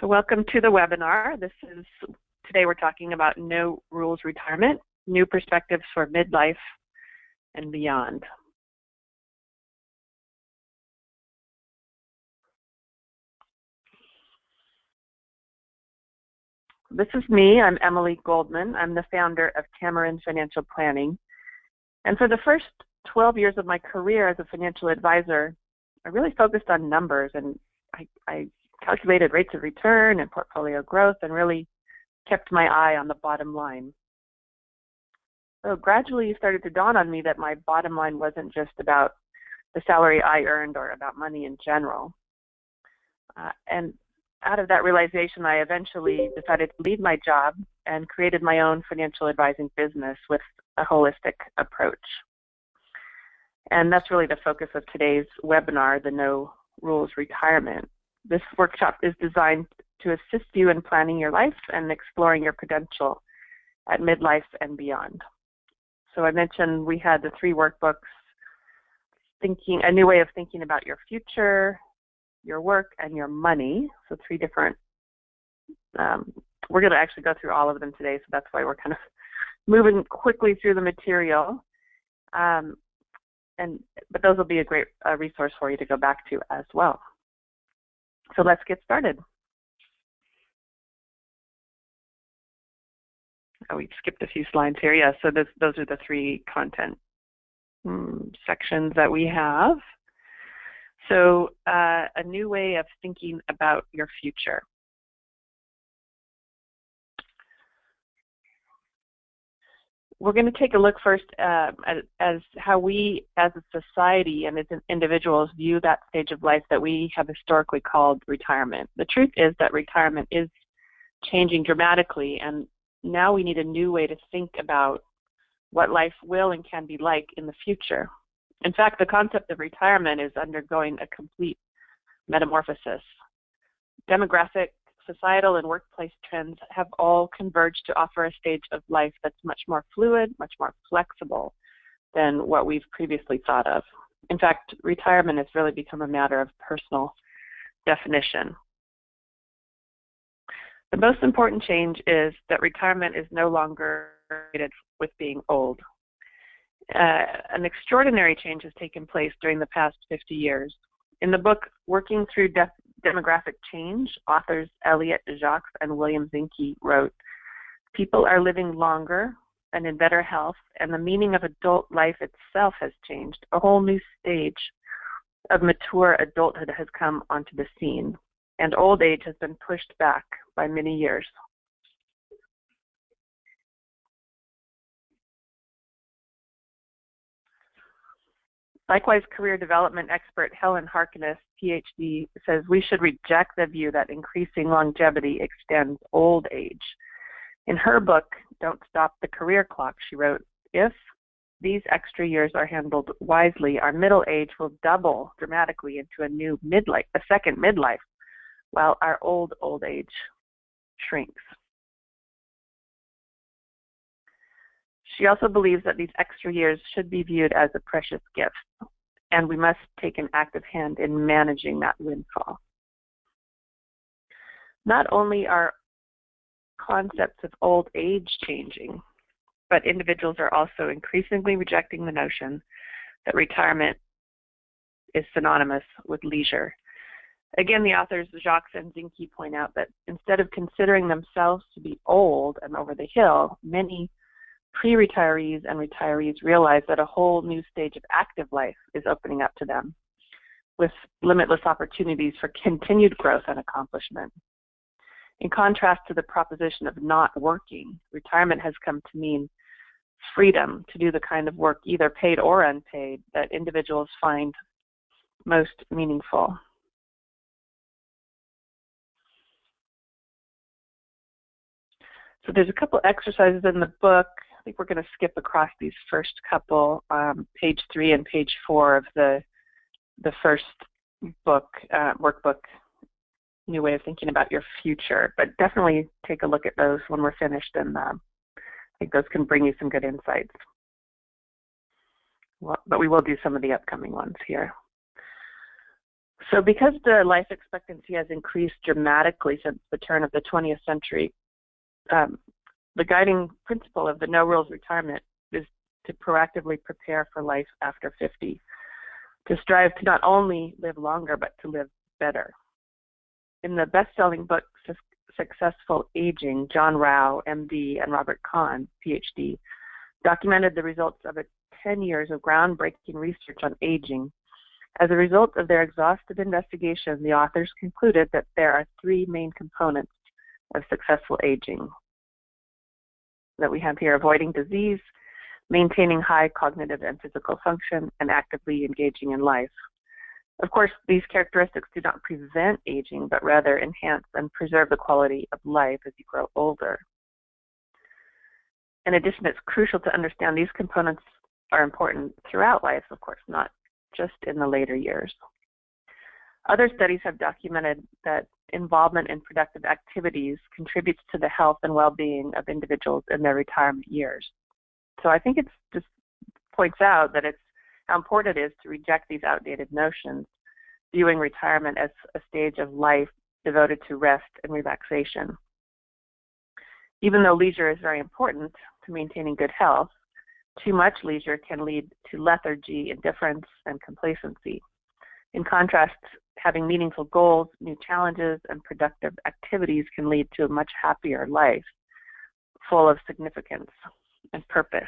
So welcome to the webinar. Today we're talking about no rules retirement, new perspectives for midlife and beyond. This is me. I'm Emilie Goldman. I'm the founder of Tamarind Financial Planning. And for the first 12 years of my career as a financial advisor, I really focused on numbers, and I calculated rates of return and portfolio growth and really kept my eye on the bottom line. So gradually it started to dawn on me that my bottom line wasn't just about the salary I earned or about money in general. And out of that realization, I eventually decided to leave my job and created my own financial advising business with a holistic approach. And that's really the focus of today's webinar, the No Rules Retirement. This workshop is designed to assist you in planning your life and exploring your potential at midlife and beyond. So I mentioned we had the 3 workbooks, a new way of thinking about your future, your work, and your money. So 3 different, we're going to actually go through all of them today, so that's why we're kind of moving quickly through the material. But those will be a great resource for you to go back to as well. So let's get started. Oh, we skipped a few slides here. Yeah, so those are the 3 content sections that we have. So a new way of thinking about your future. We're going to take a look first as how we as a society and as individuals view that stage of life that we have historically called retirement. The truth is that retirement is changing dramatically, and now we need a new way to think about what life will and can be like in the future. In fact, the concept of retirement is undergoing a complete metamorphosis. Demographic, societal, and workplace trends have all converged to offer a stage of life that's much more fluid, much more flexible than what we've previously thought of. In fact, retirement has really become a matter of personal definition. The most important change is that retirement is no longer related with being old. An extraordinary change has taken place during the past 50 years. In the book, Working Through Demographic Change, authors Elliot Jacques and William Zinke wrote, "People are living longer and in better health, and the meaning of adult life itself has changed. A whole new stage of mature adulthood has come onto the scene, and old age has been pushed back by many years." Likewise, career development expert Helen Harkness, PhD, says we should reject the view that increasing longevity extends old age. In her book, Don't Stop the Career Clock, she wrote, "If these extra years are handled wisely, our middle age will double dramatically into a second midlife, while our old age shrinks." She also believes that these extra years should be viewed as a precious gift, and we must take an active hand in managing that windfall. Not only are concepts of old age changing, but individuals are also increasingly rejecting the notion that retirement is synonymous with leisure. Again, the authors Jacques and Zinke point out that instead of considering themselves to be old and over the hill, many pre-retirees and retirees realize that a whole new stage of active life is opening up to them, with limitless opportunities for continued growth and accomplishment. In contrast to the proposition of not working, retirement has come to mean freedom to do the kind of work, either paid or unpaid, that individuals find most meaningful. So there's a couple exercises in the book. I think we're going to skip across these first couple, page 3 and page 4 of the first book, workbook, New Way of Thinking About Your Future. But definitely take a look at those when we're finished, and I think those can bring you some good insights. Well, but we will do some of the upcoming ones here. So because the life expectancy has increased dramatically since the turn of the 20th century, the guiding principle of the no rules retirement is to proactively prepare for life after 50, to strive to not only live longer, but to live better. In the best-selling book, Successful Aging, John Rao, MD, and Robert Kahn, PhD, documented the results of 10 years of groundbreaking research on aging. As a result of their exhaustive investigation, the authors concluded that there are three main components of successful aging that we have here: avoiding disease, maintaining high cognitive and physical function, and actively engaging in life. Of course, these characteristics do not prevent aging, but rather enhance and preserve the quality of life as you grow older. In addition, it's crucial to understand these components are important throughout life, of course, not just in the later years. Other studies have documented that involvement in productive activities contributes to the health and well-being of individuals in their retirement years. So I think it just points out that it's how important it is to reject these outdated notions, viewing retirement as a stage of life devoted to rest and relaxation. Even though leisure is very important to maintaining good health, too much leisure can lead to lethargy, indifference, and complacency. In contrast, having meaningful goals, new challenges, and productive activities can lead to a much happier life, full of significance and purpose.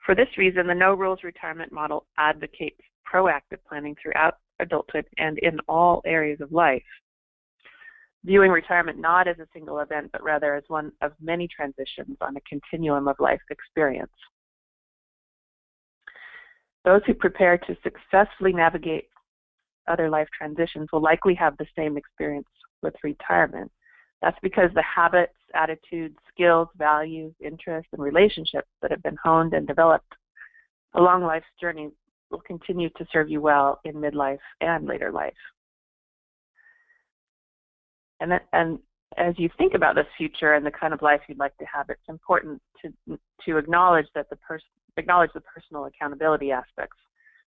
For this reason, the No Rules Retirement model advocates proactive planning throughout adulthood and in all areas of life, viewing retirement not as a single event, but rather as one of many transitions on a continuum of life experience. Those who prepare to successfully navigate other life transitions will likely have the same experience with retirement. That's because the habits, attitudes, skills, values, interests, and relationships that have been honed and developed along life's journey will continue to serve you well in midlife and later life. And as you think about this future and the kind of life you'd like to have, it's important to acknowledge that the personal accountability aspects,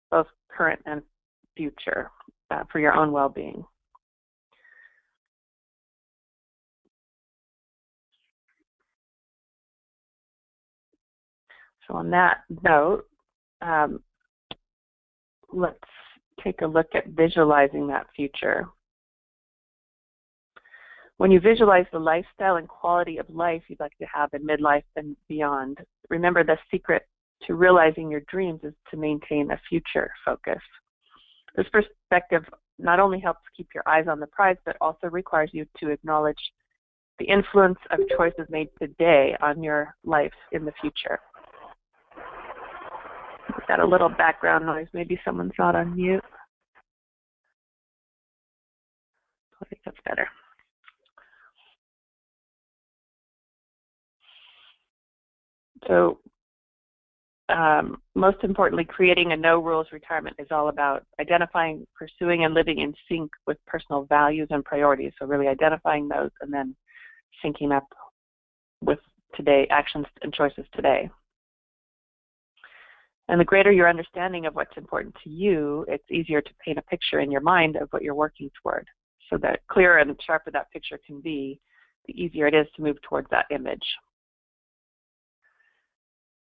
both current and future, for your own well-being. So on that note, let's take a look at visualizing that future. When you visualize the lifestyle and quality of life you'd like to have in midlife and beyond, remember the secret to realizing your dreams is to maintain a future focus. This perspective not only helps keep your eyes on the prize, but also requires you to acknowledge the influence of choices made today on your life in the future. We've got a little background noise. Maybe someone's not on mute. I think that's better. So most importantly, creating a no-rules retirement is all about identifying, pursuing, and living in sync with personal values and priorities. So really identifying those and then syncing up with today, actions and choices today. And the greater your understanding of what's important to you, it's easier to paint a picture in your mind of what you're working toward. So the clearer and sharper that picture can be, the easier it is to move towards that image.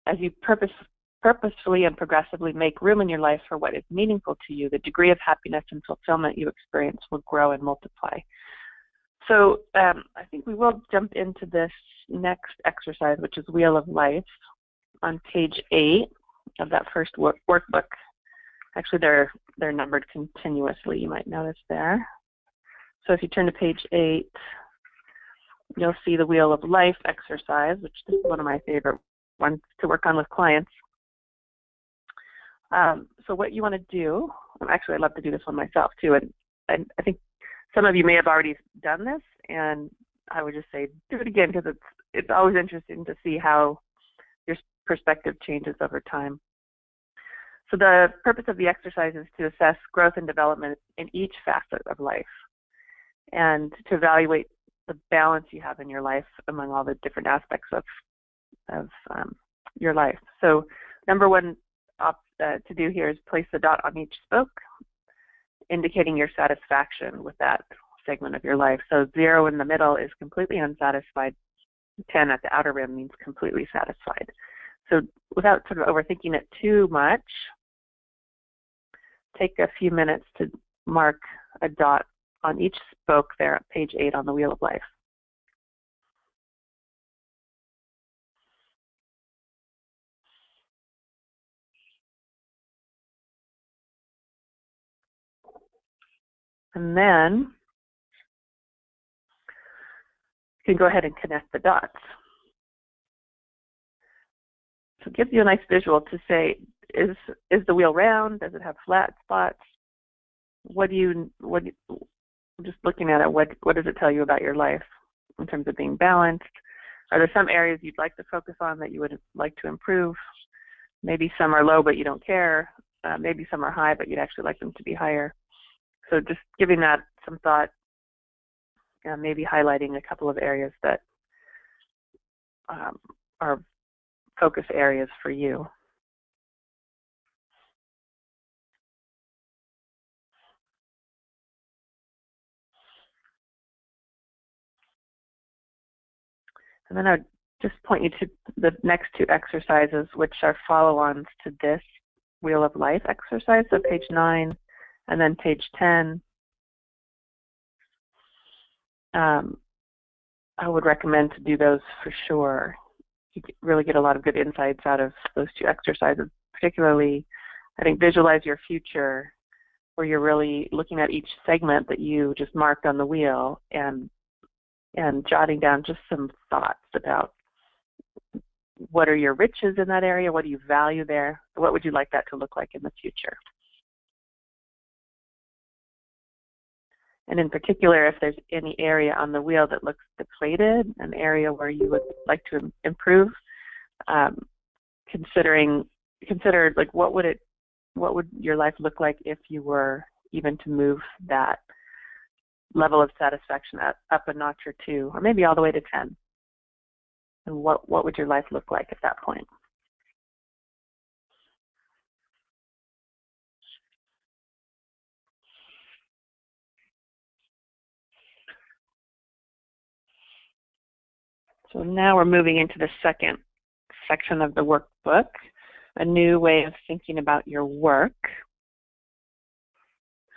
As you purposefully and progressively make room in your life for what is meaningful to you, the degree of happiness and fulfillment you experience will grow and multiply. So I think we will jump into this next exercise, which is Wheel of Life, on page 8 of that first workbook. Actually, they're numbered continuously, you might notice there. So if you turn to page 8, you'll see the Wheel of Life exercise, which is one of my favorite ones to work on with clients. So what you want to do, actually I love to do this one myself too, and I think some of you may have already done this, and I would just say do it again, because it's always interesting to see how your perspective changes over time. So the purpose of the exercise is to assess growth and development in each facet of life, and to evaluate the balance you have in your life among all the different aspects of your life. So number one to do here is place a dot on each spoke, indicating your satisfaction with that segment of your life. So 0 in the middle is completely unsatisfied. 10 at the outer rim means completely satisfied. So without sort of overthinking it too much, take a few minutes to mark a dot on each spoke there at page 8 on the Wheel of Life. And then you can go ahead and connect the dots. So it gives you a nice visual to say, is the wheel round? Does it have flat spots? Just looking at it, what does it tell you about your life in terms of being balanced? Are there some areas you'd like to focus on that you would like to improve? Maybe some are low, but you don't care. Maybe some are high, but you'd actually like them to be higher. So just giving that some thought, maybe highlighting a couple of areas that are focus areas for you. And then I would just point you to the next two exercises, which are follow-ons to this Wheel of Life exercise, so page 9 and then page 10. I would recommend to do those for sure. You really get a lot of good insights out of those two exercises, particularly, I think, visualize your future, where you're really looking at each segment that you just marked on the wheel and jotting down just some thoughts about what are your riches in that area, what do you value there, what would you like that to look like in the future. And in particular, if there's any area on the wheel that looks depleted, an area where you would like to improve, consider like what would your life look like if you were even to move that level of satisfaction up a notch or two, or maybe all the way to 10. And what would your life look like at that point? So now we're moving into the second section of the workbook, a new way of thinking about your work.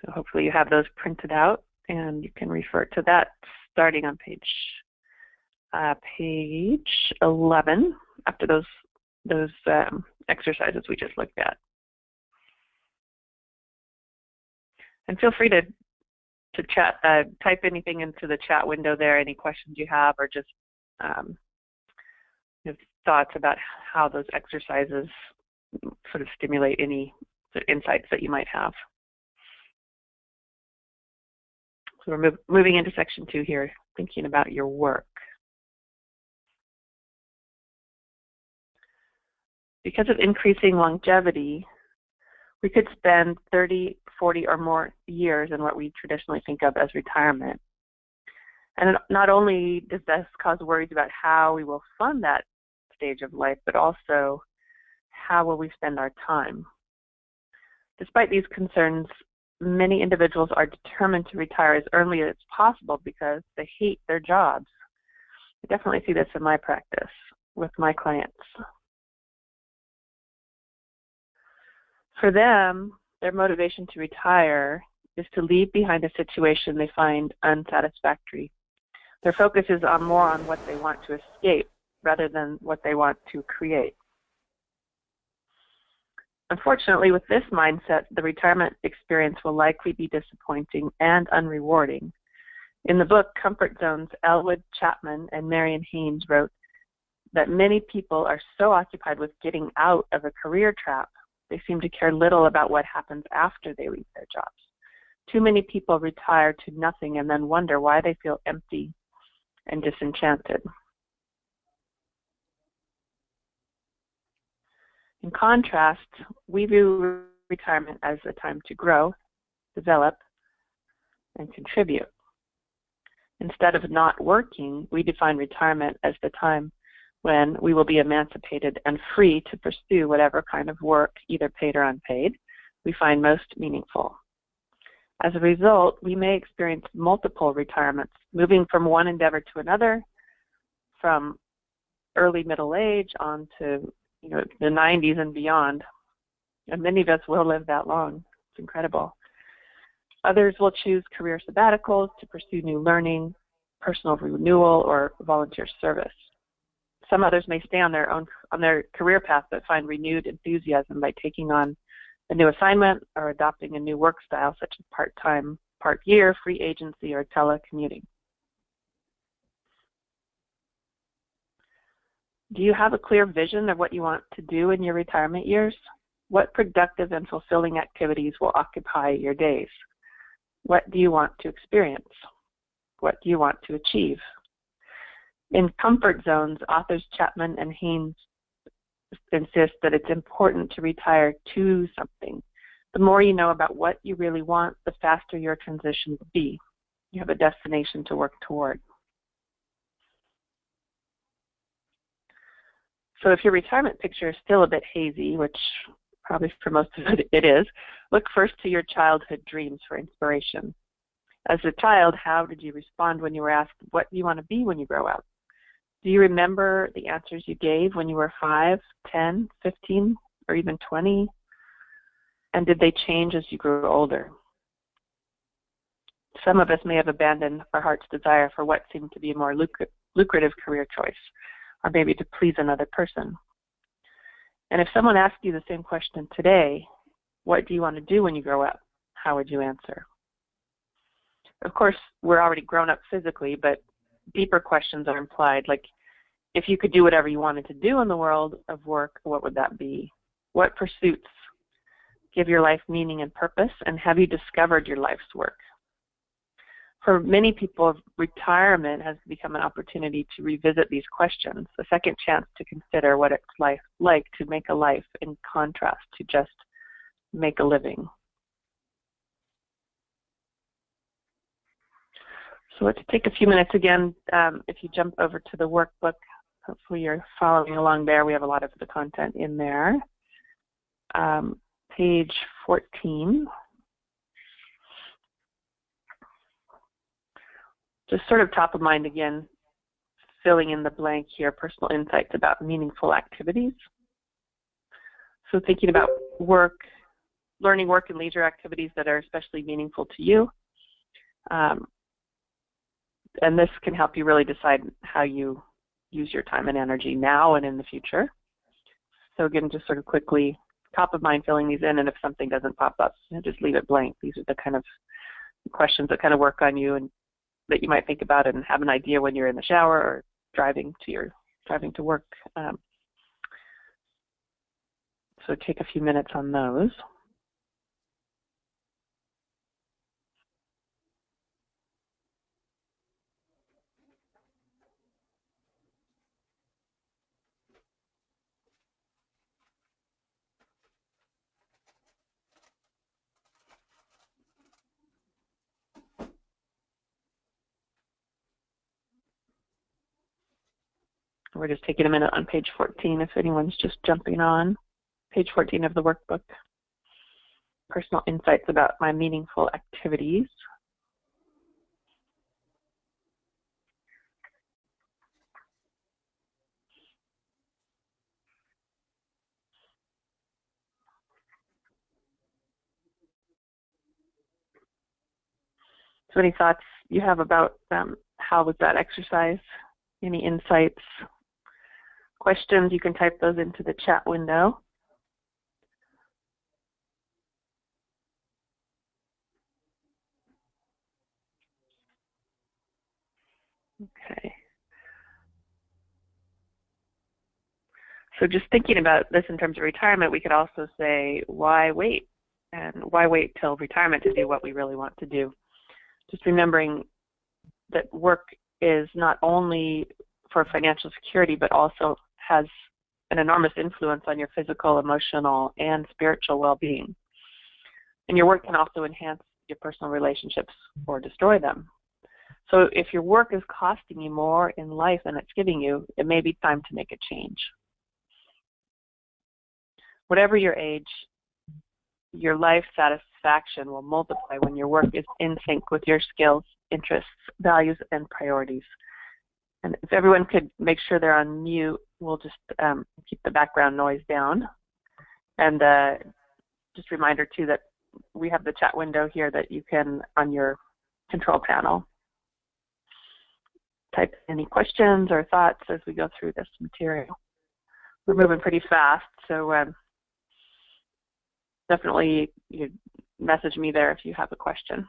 So hopefully you have those printed out, and you can refer to that starting on page 11, after those exercises we just looked at. And feel free to chat, type anything into the chat window there, any questions you have, or just thoughts about how those exercises sort of stimulate any insights that you might have. So we're moving into section 2 here, thinking about your work. Because of increasing longevity, we could spend 30, 40 or more years in what we traditionally think of as retirement. And not only does this cause worries about how we will fund that stage of life, but also how will we spend our time. Despite these concerns, many individuals are determined to retire as early as possible because they hate their jobs. I definitely see this in my practice with my clients. For them, their motivation to retire is to leave behind a situation they find unsatisfactory. Their focus is more on what they want to escape rather than what they want to create. Unfortunately, with this mindset, the retirement experience will likely be disappointing and unrewarding. In the book Comfort Zones, Elwood Chapman and Marion Haynes wrote that many people are so occupied with getting out of a career trap, they seem to care little about what happens after they leave their jobs. Too many people retire to nothing and then wonder why they feel empty and disenchanted. In contrast, we view retirement as a time to grow, develop, and contribute. Instead of not working, we define retirement as the time when we will be emancipated and free to pursue whatever kind of work, either paid or unpaid, we find most meaningful. As a result, we may experience multiple retirements, moving from one endeavor to another, from early middle age on to the 90s and beyond. And many of us will live that long. It's incredible. Others will choose career sabbaticals to pursue new learning, personal renewal, or volunteer service. Some others may stay on their career path but find renewed enthusiasm by taking on a new assignment or adopting a new work style such as part-time, part-year, free agency, or telecommuting. Do you have a clear vision of what you want to do in your retirement years? What productive and fulfilling activities will occupy your days? What do you want to experience? What do you want to achieve? In comfort zones, authors Chapman and Haynes insist that it's important to retire to something. The more you know about what you really want, the faster your transition will be. You have a destination to work toward. So if your retirement picture is still a bit hazy, which probably for most of it is, look first to your childhood dreams for inspiration. As a child, how did you respond when you were asked, what do you want to be when you grow up? Do you remember the answers you gave when you were 5, 10, 15, or even 20? And did they change as you grew older? Some of us may have abandoned our heart's desire for what seemed to be a more lucrative career choice, or maybe to please another person. And if someone asked you the same question today, what do you want to do when you grow up? How would you answer? Of course, we're already grown up physically, but deeper questions are implied, like if you could do whatever you wanted to do in the world of work, what would that be? What pursuits give your life meaning and purpose, and have you discovered your life's work? For many people, retirement has become an opportunity to revisit these questions, a second chance to consider what it's like to make a life in contrast to just make a living. So let's take a few minutes again. If you jump over to the workbook, hopefully you're following along there. We have a lot of the content in there. Page 14. Just sort of top of mind again, filling in the blank here, personal insights about meaningful activities. So thinking about work, learning, work, and leisure activities that are especially meaningful to you. And this can help you really decide how you use your time and energy now and in the future. So again, just sort of quickly, top of mind filling these in, and if something doesn't pop up, just leave it blank. These are the kind of questions that kind of work on you and that you might think about and have an idea when you're in the shower or driving to work. So take a few minutes on those. We're just taking a minute on page 14 if anyone's just jumping on. Page 14 of the workbook. Personal insights about my meaningful activities. So any thoughts you have about how was that exercise? Any insights? Questions, you can type those into the chat window. Okay. So just thinking about this in terms of retirement, we could also say, why wait? And why wait till retirement to do what we really want to do? Just remembering that work is not only for financial security, but also has an enormous influence on your physical, emotional, and spiritual well-being. And your work can also enhance your personal relationships or destroy them. So if your work is costing you more in life than it's giving you, it may be time to make a change. Whatever your age, your life satisfaction will multiply when your work is in sync with your skills, interests, values, and priorities. And if everyone could make sure they're on mute, we'll just keep the background noise down. And just a reminder, too, that we have the chat window here that you can, on your control panel, type any questions or thoughts as we go through this material. We're moving pretty fast, so definitely you message me there if you have a question.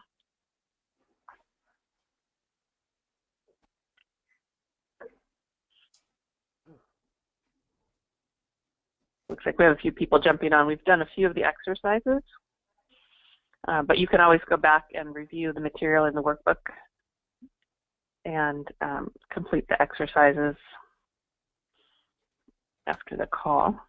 Looks like we have a few people jumping on. We've done a few of the exercises, but you can always go back and review the material in the workbook and complete the exercises after the call.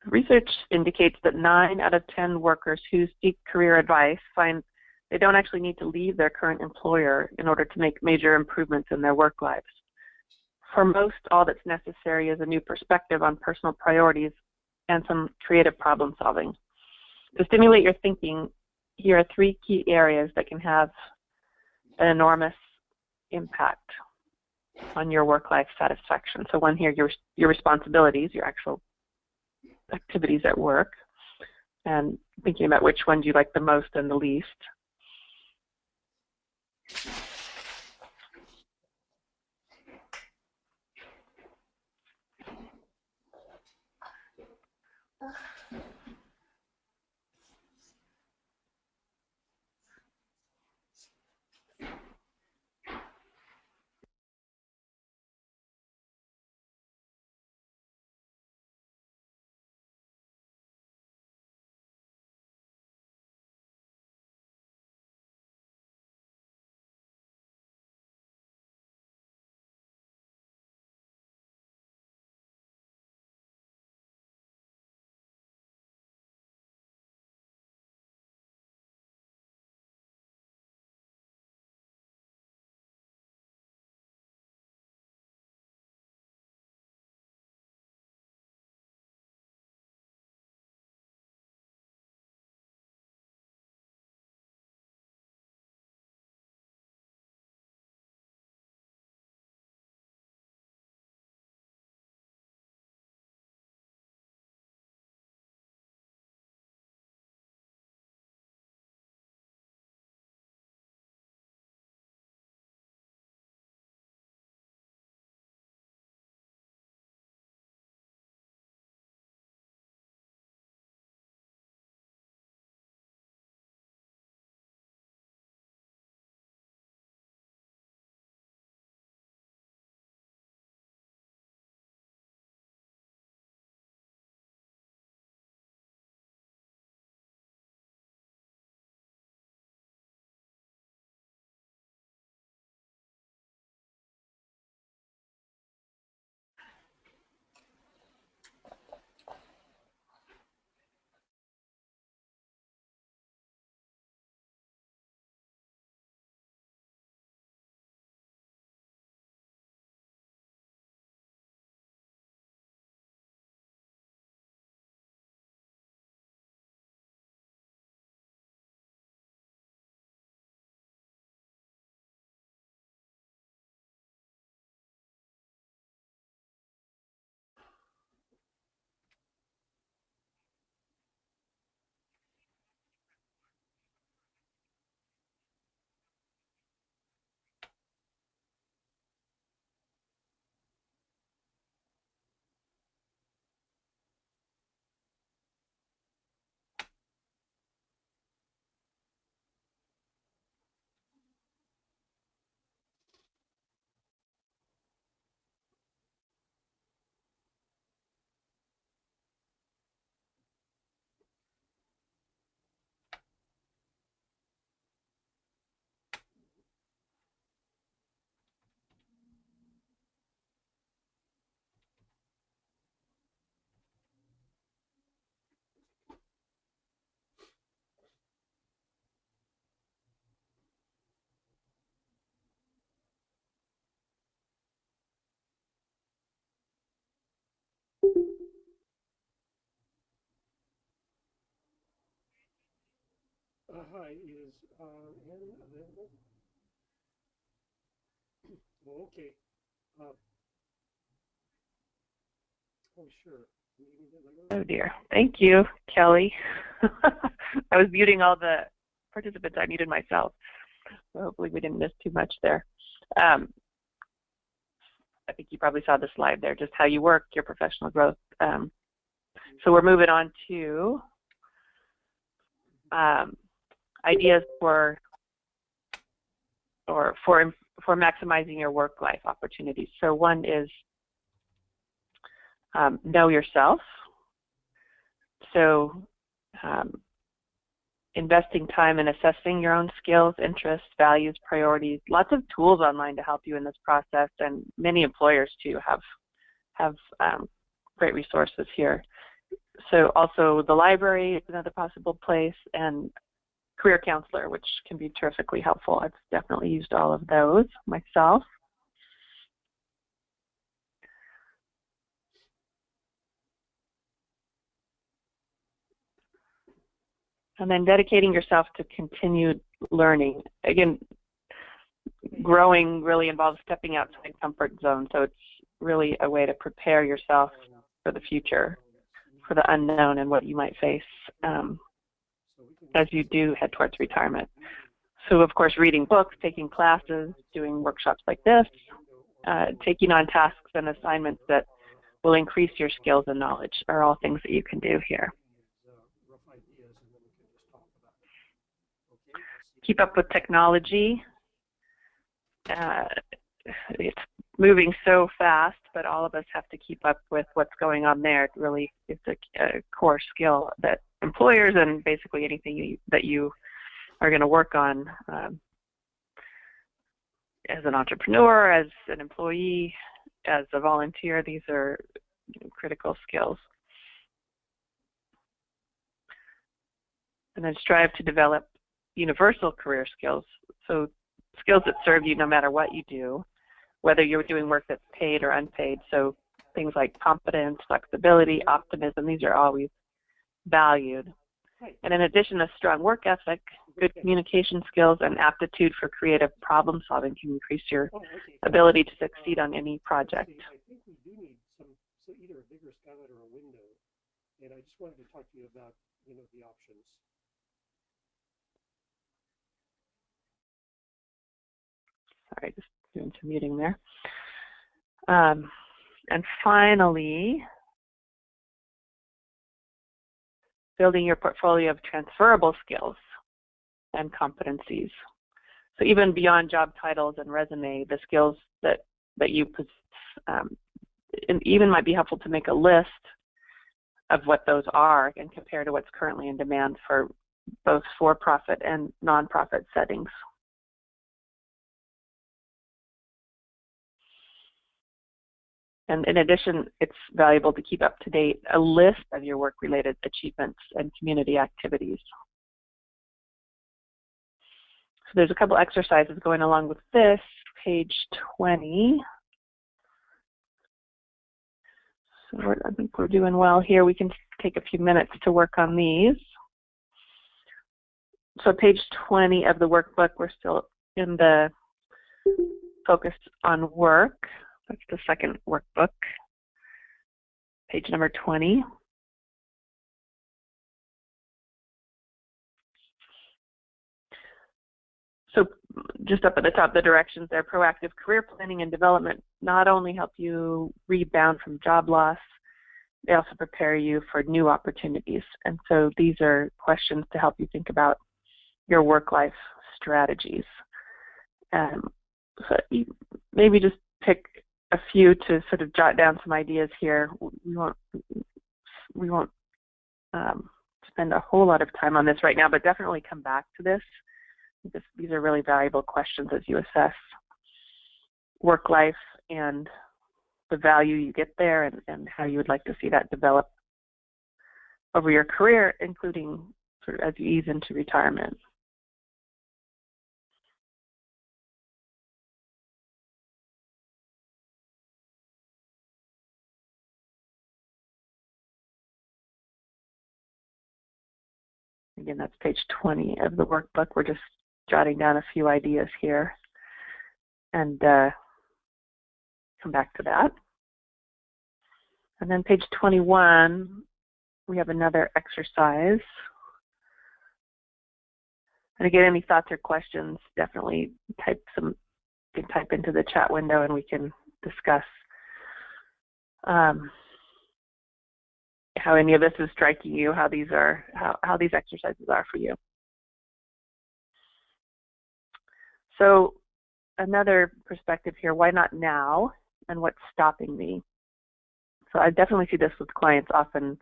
Research indicates that 9 out of 10 workers who seek career advice find they don't actually need to leave their current employer in order to make major improvements in their work lives. For most, all that's necessary is a new perspective on personal priorities and some creative problem solving. To stimulate your thinking, here are 3 key areas that can have an enormous impact on your work-life satisfaction. So one here, your responsibilities, your actual activities at work, and thinking about which ones you like the most and the least. Hi, is Ann available? Well, okay. Uh, oh, sure. Maybe let her. Oh dear. Thank you, Kelly. I was muting all the participants. I muted myself. So hopefully we didn't miss too much there. Um, I think you probably saw the slide there, just how you work, your professional growth. So we're moving on to ideas for maximizing your work-life opportunities. So one is know yourself. So investing time in assessing your own skills, interests, values, priorities. Lots of tools online to help you in this process, and many employers too have great resources here. So also the library is another possible place, and career counselor, which can be terrifically helpful. I've definitely used all of those myself. And then dedicating yourself to continued learning. Again, growing really involves stepping outside comfort zone, so it's really a way to prepare yourself for the future, for the unknown and what you might face as you do head towards retirement. So of course, reading books, taking classes, doing workshops like this, taking on tasks and assignments that will increase your skills and knowledge are all things that you can do here. Keep up with technology. It's moving so fast, but all of us have to keep up with what's going on there. It really is a core skill that employers and basically anything that you are going to work on as an entrepreneur, as an employee, as a volunteer, these are critical skills. And then strive to develop universal career skills, so skills that serve you no matter what you do, whether you're doing work that's paid or unpaid. So things like competence, flexibility, optimism, these are always valued. And in addition, a strong work ethic, good communication skills, and aptitude for creative problem solving can increase your ability to succeed on any project. I think we do need so either a bigger skylight or a window. And I just wanted to talk to you about, the options. Sorry, just doing some muting there. And finally, building your portfolio of transferable skills and competencies. So even beyond job titles and resume, the skills that you possess, and even might be helpful to make a list of what those are and compare to what's currently in demand for both for-profit and nonprofit settings. And in addition, it's valuable to keep up to date a list of your work-related achievements and community activities. So there's a couple exercises going along with this, page 20. So I think we're doing well here. We can take a few minutes to work on these. So page 20 of the workbook, we're still in the focus on work. That's the second workbook, page number 20. So just up at the top, the directions there, proactive career planning and development not only help you rebound from job loss, they also prepare you for new opportunities. And so these are questions to help you think about your work-life strategies. So maybe just pick a few to sort of jot down some ideas here. We won't spend a whole lot of time on this right now, but definitely come back to this. These are really valuable questions as you assess work life and the value you get there and how you would like to see that develop over your career, including sort of as you ease into retirement. Again, that's page 20 of the workbook. We're just jotting down a few ideas here and come back to that. And then page 21, we have another exercise. And again, any thoughts or questions, definitely type into the chat window and we can discuss how any of this is striking you, how these exercises are for you. So another perspective here, why not now, and what's stopping me? So I definitely see this with clients often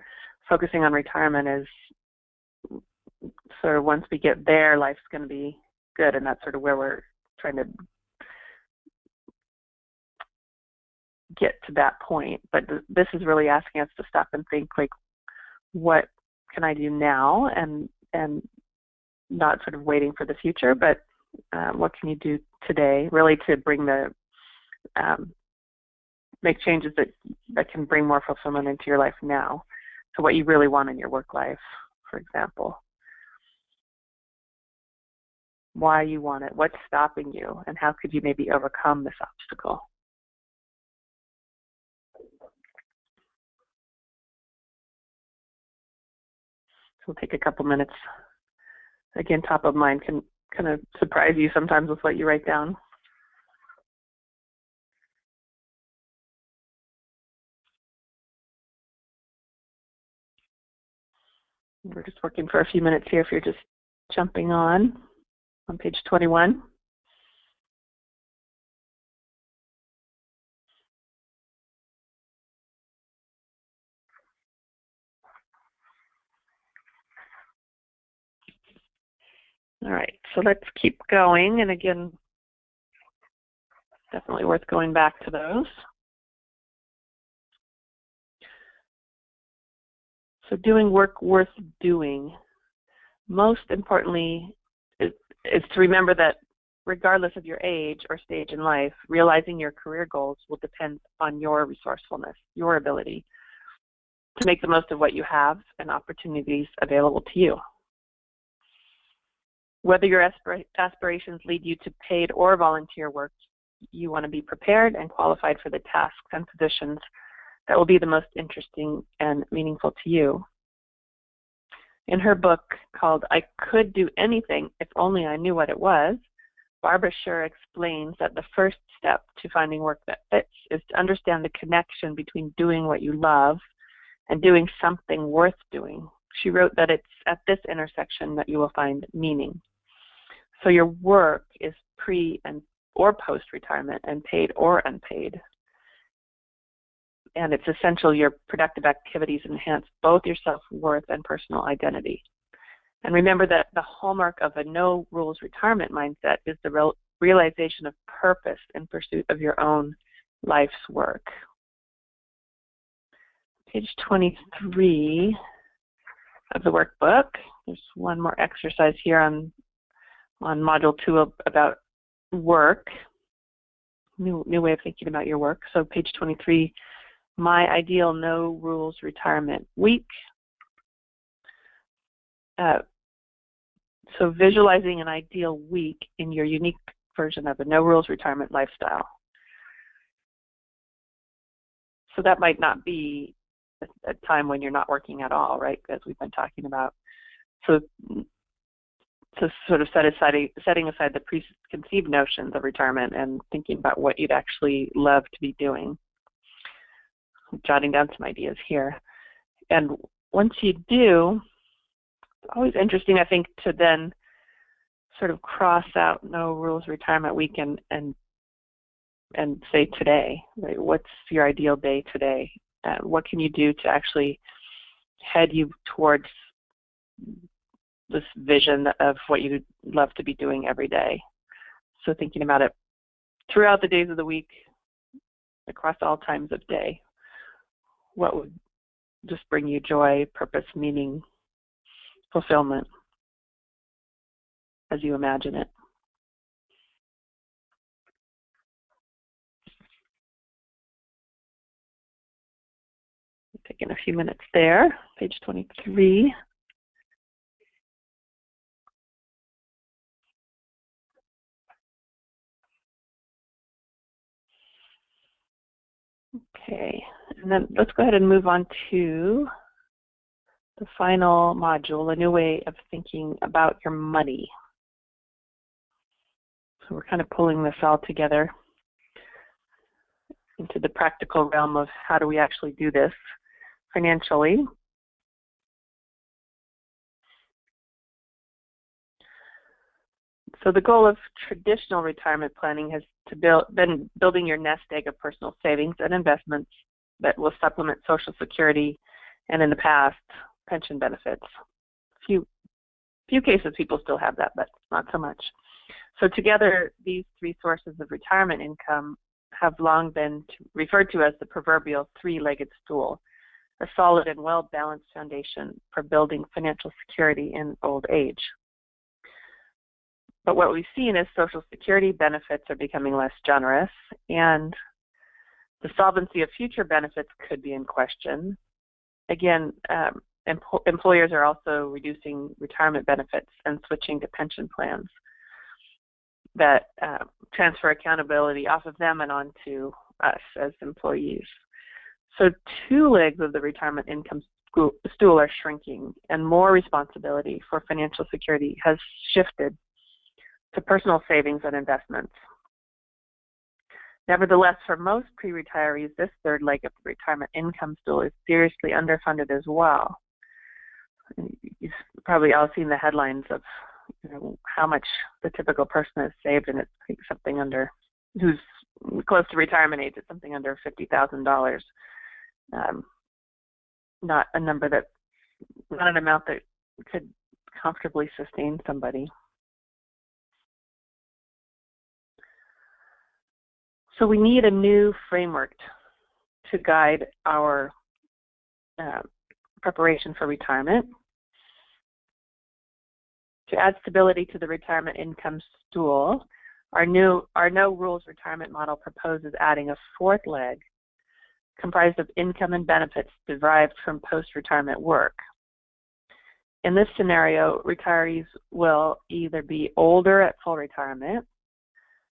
focusing on retirement as sort of once we get there, life's going to be good, and that's sort of where we're trying to get to that point. But this is really asking us to stop and think, like, what can I do now, and not sort of waiting for the future, but what can you do today, really, to bring the make changes that can bring more fulfillment into your life now. So what you really want in your work life, for example. Why you want it, what's stopping you, and how could you maybe overcome this obstacle? So we'll take a couple minutes. Again, top of mind can kind of surprise you sometimes with what you write down. We're just working for a few minutes here if you're just jumping on page 21. All right, so let's keep going. And again, definitely worth going back to those. So doing work worth doing. Most importantly is to remember that regardless of your age or stage in life, realizing your career goals will depend on your resourcefulness, your ability to make the most of what you have and opportunities available to you. Whether your aspirations lead you to paid or volunteer work, you want to be prepared and qualified for the tasks and positions that will be the most interesting and meaningful to you. In her book called I Could Do Anything If Only I Knew What It Was, Barbara Sher explains that the first step to finding work that fits is to understand the connection between doing what you love and doing something worth doing. She wrote that it's at this intersection that you will find meaning. So your work is pre- and or post-retirement and paid or unpaid. And it's essential your productive activities enhance both your self-worth and personal identity. And remember that the hallmark of a no-rules retirement mindset is the realization of purpose in pursuit of your own life's work. Page 23 of the workbook. There's one more exercise here on Module 2 about work. New way of thinking about your work. So page 23, my ideal no-rules retirement week. So visualizing an ideal week in your unique version of a no-rules retirement lifestyle. So that might not be a time when you're not working at all, right, as we've been talking about. So to sort of setting aside the preconceived notions of retirement and thinking about what you'd actually love to be doing. I'm jotting down some ideas here. And once you do, it's always interesting, I think, to then sort of cross out no rules retirement week and say today, right? What's your ideal day today? What can you do to actually head you towards this vision of what you'd love to be doing every day? So thinking about it throughout the days of the week, across all times of day, what would just bring you joy, purpose, meaning, fulfillment as you imagine it? Taking a few minutes there, page 23. Okay, and then let's go ahead and move on to the final module, a new way of thinking about your money. So we're kind of pulling this all together into the practical realm of how do we actually do this financially. So the goal of traditional retirement planning has been building your nest egg of personal savings and investments that will supplement Social Security and, in the past, pension benefits. Few cases people still have that, but not so much. So together, these three sources of retirement income have long been referred to as the proverbial three-legged stool, a solid and well-balanced foundation for building financial security in old age. But what we've seen is Social Security benefits are becoming less generous, and the solvency of future benefits could be in question. Again, employers are also reducing retirement benefits and switching to pension plans that transfer accountability off of them and onto us as employees. So two legs of the retirement income stool are shrinking, and more responsibility for financial security has shifted to personal savings and investments. Nevertheless, for most pre-retirees, this third leg of the retirement income stool is seriously underfunded as well. You've probably all seen the headlines of how much the typical person has saved, and it's something under, who's close to retirement age, it's something under $50,000. Not an amount that could comfortably sustain somebody. So we need a new framework to guide our preparation for retirement. To add stability to the retirement income stool, our no rules retirement model proposes adding a fourth leg comprised of income and benefits derived from post-retirement work. In this scenario, retirees will either be older at full retirement,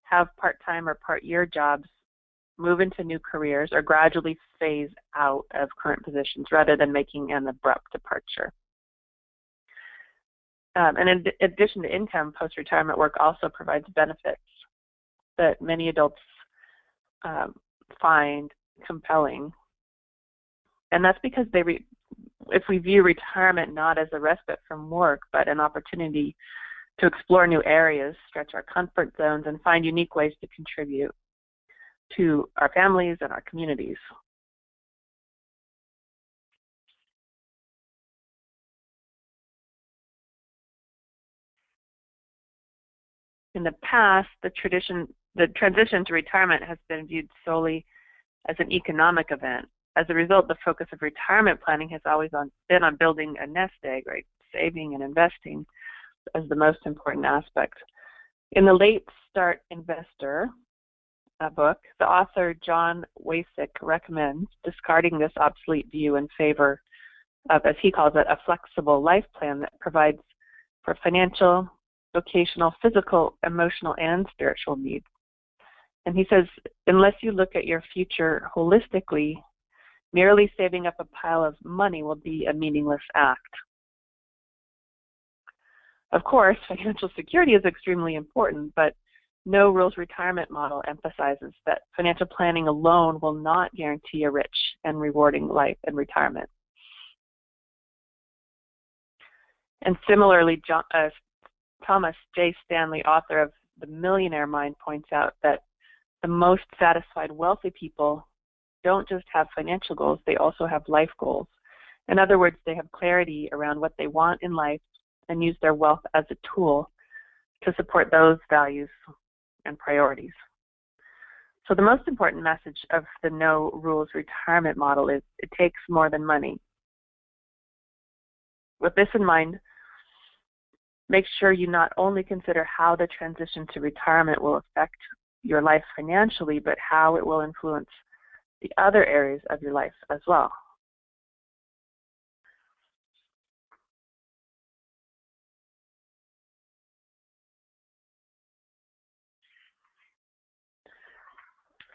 have part-time or part-year jobs, move into new careers, or gradually phase out of current positions rather than making an abrupt departure. And in addition to income, post-retirement work also provides benefits that many adults find compelling. And that's because if we view retirement not as a respite from work, but an opportunity to explore new areas, stretch our comfort zones, and find unique ways to contribute to our families and our communities. In the past, the transition to retirement has been viewed solely as an economic event. As a result, the focus of retirement planning has always been on building a nest egg, right? Saving and investing as the most important aspect. In the Late Start Investor book, the author John Wasik recommends discarding this obsolete view in favor of, as he calls it, a flexible life plan that provides for financial, vocational, physical, emotional, and spiritual needs. And he says, unless you look at your future holistically, merely saving up a pile of money will be a meaningless act. Of course, financial security is extremely important, but No Rules Retirement model emphasizes that financial planning alone will not guarantee a rich and rewarding life in retirement. And similarly, Thomas J. Stanley, author of The Millionaire Mind, points out that the most satisfied wealthy people don't just have financial goals, they also have life goals. In other words, they have clarity around what they want in life and use their wealth as a tool to support those values and priorities. So the most important message of the No Rules Retirement model is it takes more than money. With this in mind, make sure you not only consider how the transition to retirement will affect your life financially, but how it will influence the other areas of your life as well.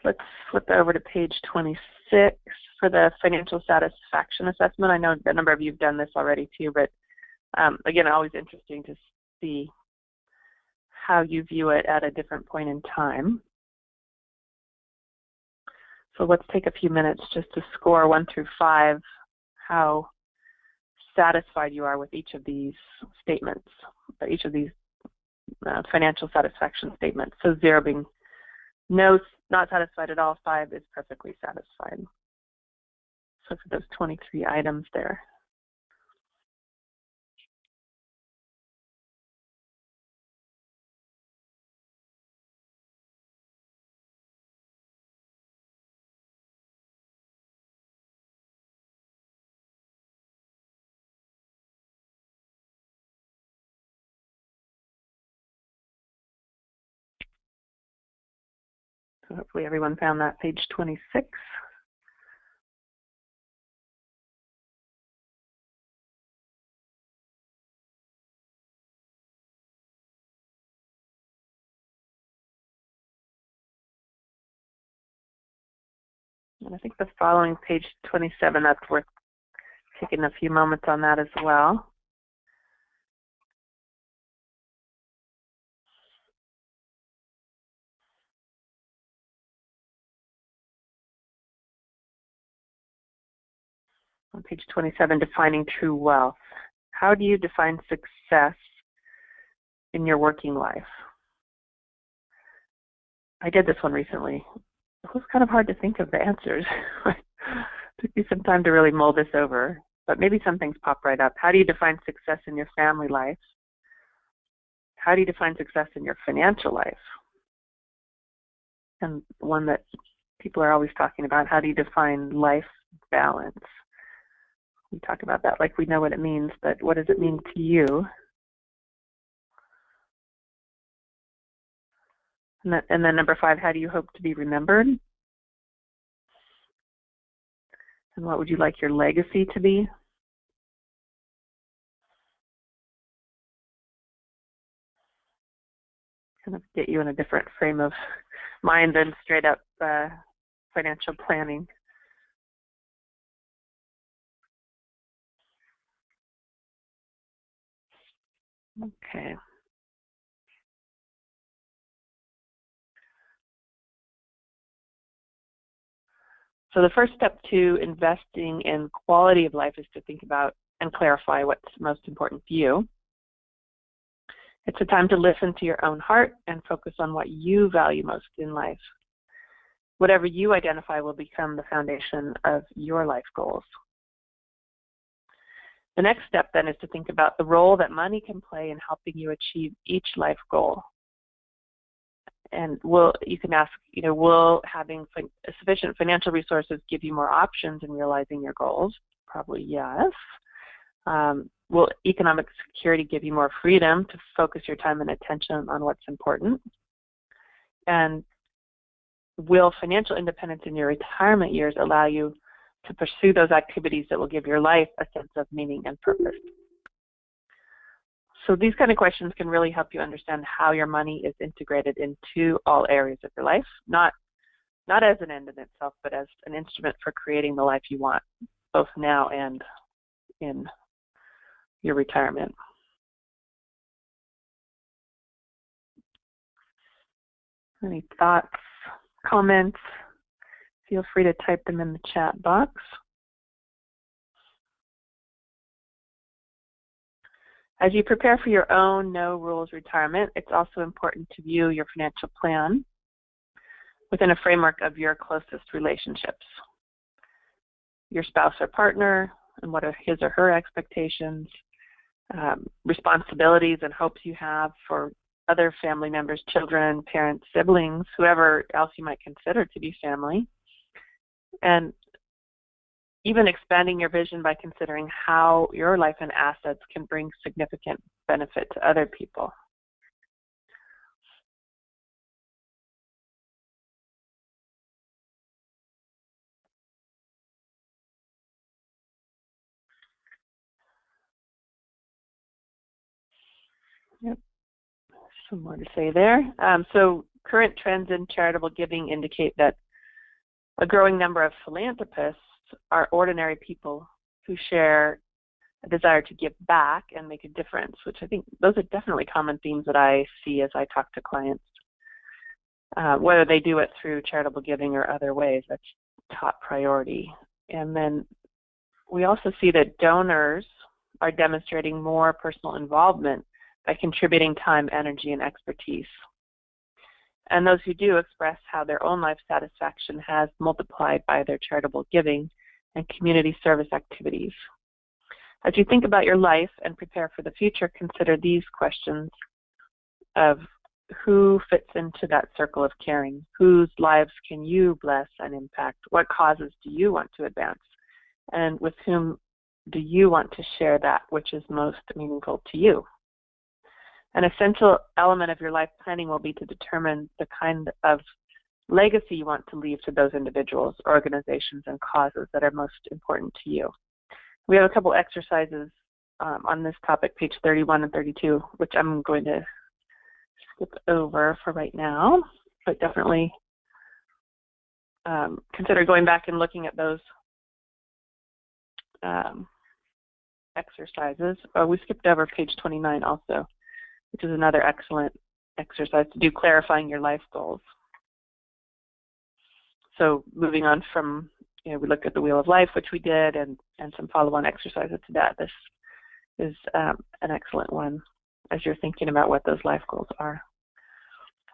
Let's flip over to page 26 for the financial satisfaction assessment. I know a number of you have done this already too, but again, always interesting to see how you view it at a different point in time. So let's take a few minutes just to score 1 through 5 how satisfied you are with each of these statements, or each of these financial satisfaction statements. So 0 being no, not satisfied at all, 5 is perfectly satisfied. So for those 23 items there. So hopefully everyone found that, page 26. And I think the following page 27, that's worth taking a few moments on that as well. On page 27, defining true wealth. How do you define success in your working life? I did this one recently. It was kind of hard to think of the answers. It took me some time to really mull this over, but maybe some things pop right up. How do you define success in your family life? How do you define success in your financial life? And one that people are always talking about, how do you define life balance? We talk about that like we know what it means, but what does it mean to you? And then number 5, how do you hope to be remembered? And what would you like your legacy to be? Kind of get you in a different frame of mind than straight up financial planning. Okay. So the first step to investing in quality of life is to think about and clarify what's most important to you. It's a time to listen to your own heart and focus on what you value most in life. Whatever you identify will become the foundation of your life goals. The next step then is to think about the role that money can play in helping you achieve each life goal. And you can ask, will having sufficient financial resources give you more options in realizing your goals? Probably yes. Will economic security give you more freedom to focus your time and attention on what's important? And will financial independence in your retirement years allow you to pursue those activities that will give your life a sense of meaning and purpose? So these kind of questions can really help you understand how your money is integrated into all areas of your life, not as an end in itself, but as an instrument for creating the life you want, both now and in your retirement. Any thoughts, comments? Feel free to type them in the chat box. As you prepare for your own no rules retirement, it's also important to view your financial plan within a framework of your closest relationships. Your spouse or partner, and what are his or her expectations, responsibilities and hopes you have for other family members, children, parents, siblings, whoever else you might consider to be family, and even expanding your vision by considering how your life and assets can bring significant benefit to other people. Yep, some more to say there. So current trends in charitable giving indicate that A growing number of philanthropists are ordinary people who share a desire to give back and make a difference, which I think those are definitely common themes that I see as I talk to clients. Whether they do it through charitable giving or other ways, that's top priority. And then we also see that donors are demonstrating more personal involvement by contributing time, energy, and expertise. And those who do express how their own life satisfaction has multiplied by their charitable giving and community service activities. As you think about your life and prepare for the future, consider these questions of who fits into that circle of caring, whose lives can you bless and impact, what causes do you want to advance, and with whom do you want to share that which is most meaningful to you. An essential element of your life planning will be to determine the kind of legacy you want to leave to those individuals, organizations, and causes that are most important to you. We have a couple exercises on this topic, page 31 and 32, which I'm going to skip over for right now, but definitely consider going back and looking at those exercises. We skipped over page 29 also, which is another excellent exercise to do, clarifying your life goals. So moving on from, we looked at the Wheel of Life, which we did, and some follow-on exercises to that. This is an excellent one as you're thinking about what those life goals are.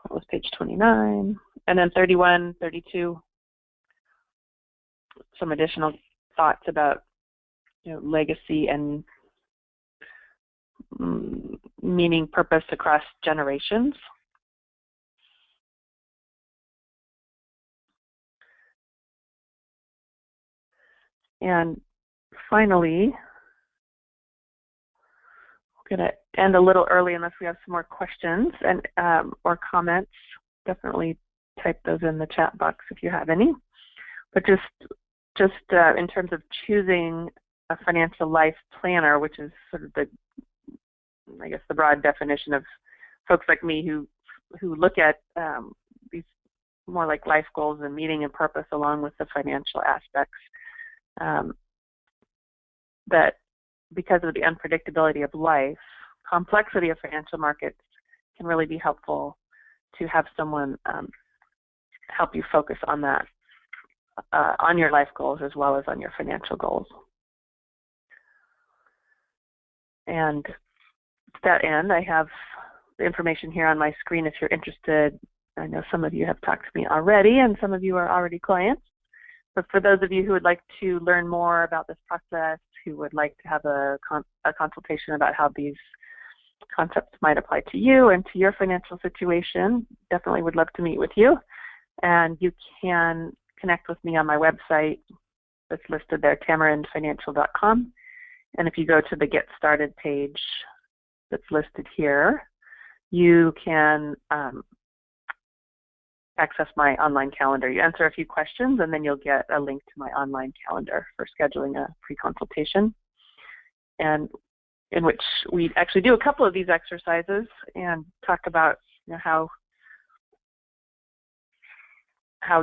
That was page 29. And then 31, 32, some additional thoughts about legacy and meaning, purpose across generations. And finally, we're going to end a little early unless we have some more questions and or comments. Definitely type those in the chat box if you have any. But just in terms of choosing a financial life planner, which is sort of the broad definition of folks like me who look at these more like life goals and meaning and purpose along with the financial aspects. That because of the unpredictability of life, complexity of financial markets can really be helpful to have someone help you focus on that, on your life goals as well as on your financial goals. And to that end, I have the information here on my screen if you're interested. I know some of you have talked to me already and some of you are already clients. But for those of you who would like to learn more about this process, who would like to have a consultation about how these concepts might apply to you and to your financial situation, definitely would love to meet with you. And you can connect with me on my website that's listed there, tamarindfinancial.com. And if you go to the Get Started page that's listed here, you can access my online calendar. You answer a few questions and then you'll get a link to my online calendar for scheduling a pre-consultation, and in which we actually do a couple of these exercises and talk about how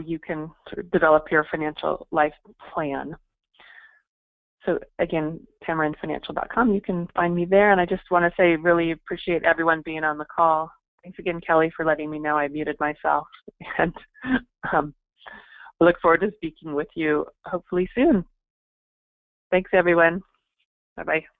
you can sort of develop your financial life plan. So again, tamarindfinancial.com, you can find me there. And I just want to say, really appreciate everyone being on the call. Thanks again, Kelly, for letting me know I muted myself. And I look forward to speaking with you hopefully soon. Thanks, everyone. Bye-bye.